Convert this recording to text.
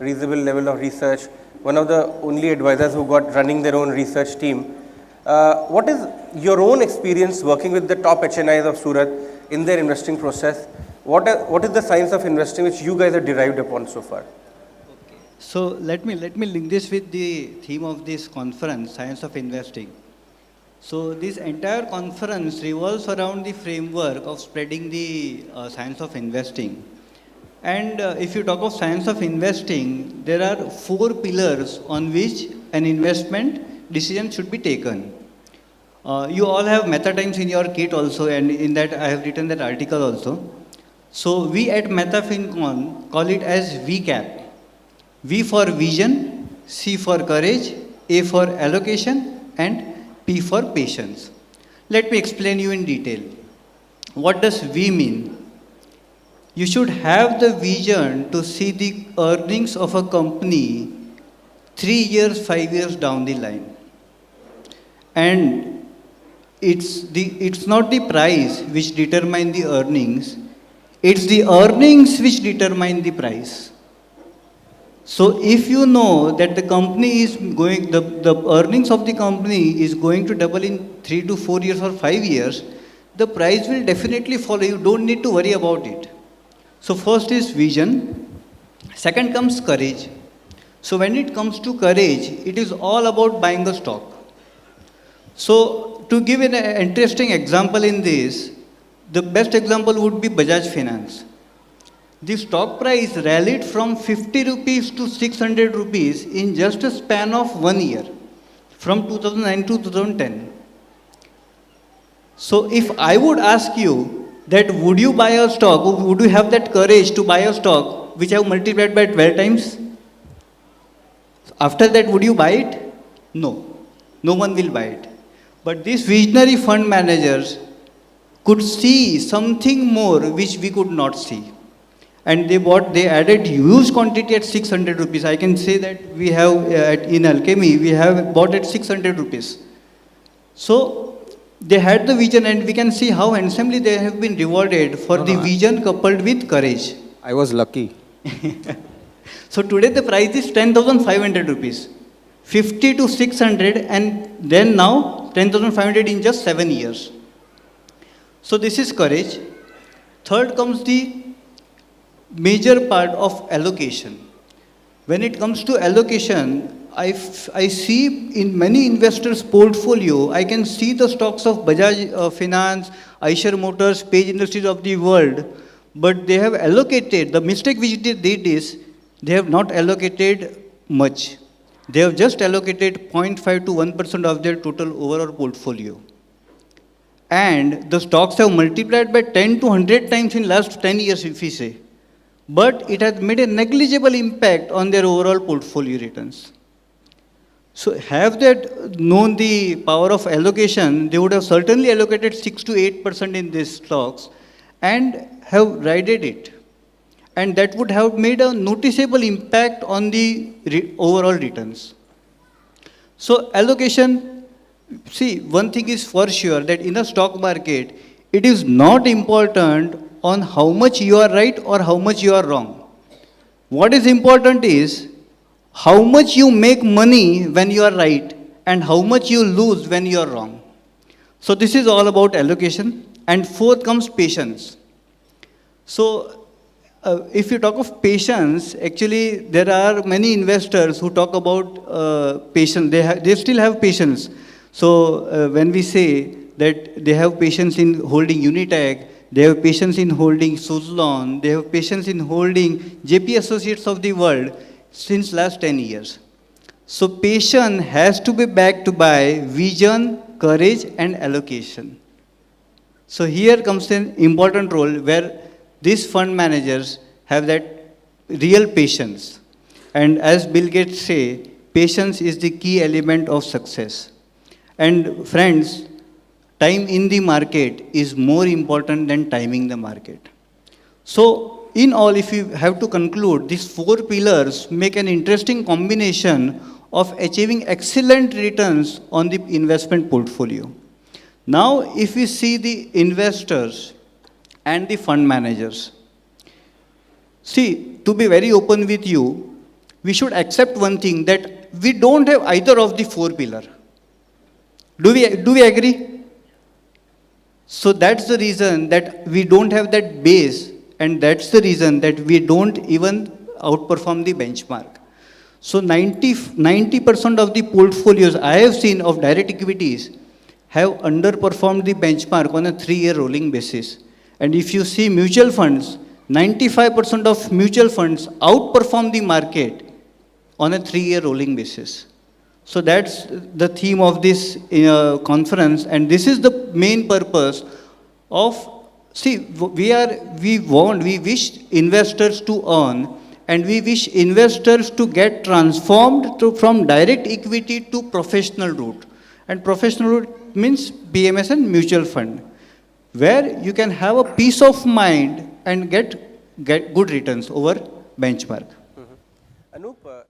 reasonable level of research, one of the only advisors who got running their own research team. What is your own experience working with the top HNIs of Surat in their investing process? What is the science of investing which you guys have derived upon so far? So let me link this with the theme of this conference, Science of Investing. So this entire conference revolves around the framework of spreading the science of investing. And if you talk of science of investing, there are 4 pillars on which an investment decision should be taken. You all have Mehta Times in your kit also, and in that I have written that article also. So we at Mehta FinCon call it as VCAP. V for vision, C for courage, A for allocation, and P for patience. Let me explain you in detail. What does V mean? You should have the vision to see the earnings of a company 3 years, 5 years down the line. And it's not the price which determine the earnings, it's the earnings which determine the price. So if you know that the company is going, the earnings of the company is going to double in 3 to 4 years or 5 years, the price will definitely follow. You don't need to worry about it. So first is vision. Second comes courage. So when it comes to courage, it is all about buying a stock. So to give an interesting example in this, the best example would be Bajaj Finance. The stock price rallied from 50 rupees to 600 rupees in just a span of 1 year, from 2009 to 2010. So if I would ask you that would you buy a stock, would you have that courage to buy a stock which I have multiplied by 12 times? After that, would you buy it? No. No one will buy it. But these visionary fund managers could see something more which we could not see. And they added huge quantity at 600 rupees. I can say that we have, in Alchemy, we have bought at 600 rupees. So, they had the vision, and we can see how handsomely they have been rewarded for the vision coupled with courage. I was lucky. So, today the price is 10,500 rupees. 50 to 600, and then now 10,500 in just 7 years. So, this is courage. Third comes the major part of allocation. When it comes to allocation, I see in many investors' portfolio, I can see the stocks of Bajaj Finance, Eicher Motors, Page Industries of the world, but they have allocated, the mistake which they did is, they have not allocated much. They have just allocated 0.5 to 1% of their total overall portfolio. And the stocks have multiplied by 10 to 100 times in last 10 years, if we say. But it has made a negligible impact on their overall portfolio returns. So have they known the power of allocation, they would have certainly allocated 6 to 8% in these stocks and have ridden it. And that would have made a noticeable impact on the overall returns. So allocation, see, one thing is for sure that in a stock market, it is not important on how much you are right or how much you are wrong. What is important is how much you make money when you are right and how much you lose when you are wrong. So this is all about allocation. And fourth comes patience. So if you talk of patience, actually there are many investors who talk about patience. They still have patience. So when we say that they have patience in holding Unitag, they have patience in holding Suzlon, they have patience in holding JP Associates of the world since last 10 years. So patience has to be backed by vision, courage and allocation. So here comes an important role where these fund managers have that real patience. And as Bill Gates say, patience is the key element of success. And friends, time in the market is more important than timing the market. So, in all, if you have to conclude, these 4 pillars make an interesting combination of achieving excellent returns on the investment portfolio. Now, if we see the investors and the fund managers, see, to be very open with you, we should accept one thing, that we don't have either of the four pillar. Do we agree? So that's the reason that we don't have that base, and that's the reason that we don't even outperform the benchmark. So 90% of the portfolios I have seen of direct equities have underperformed the benchmark on a 3-year rolling basis. And if you see mutual funds, 95% of mutual funds outperform the market on a 3-year rolling basis. So that's the theme of this conference, and this is the main purpose of, see, we wish investors to earn, and we wish investors to get transformed from direct equity to professional route. And professional route means PMS and mutual fund, where you can have a peace of mind and get good returns over benchmark. Anup,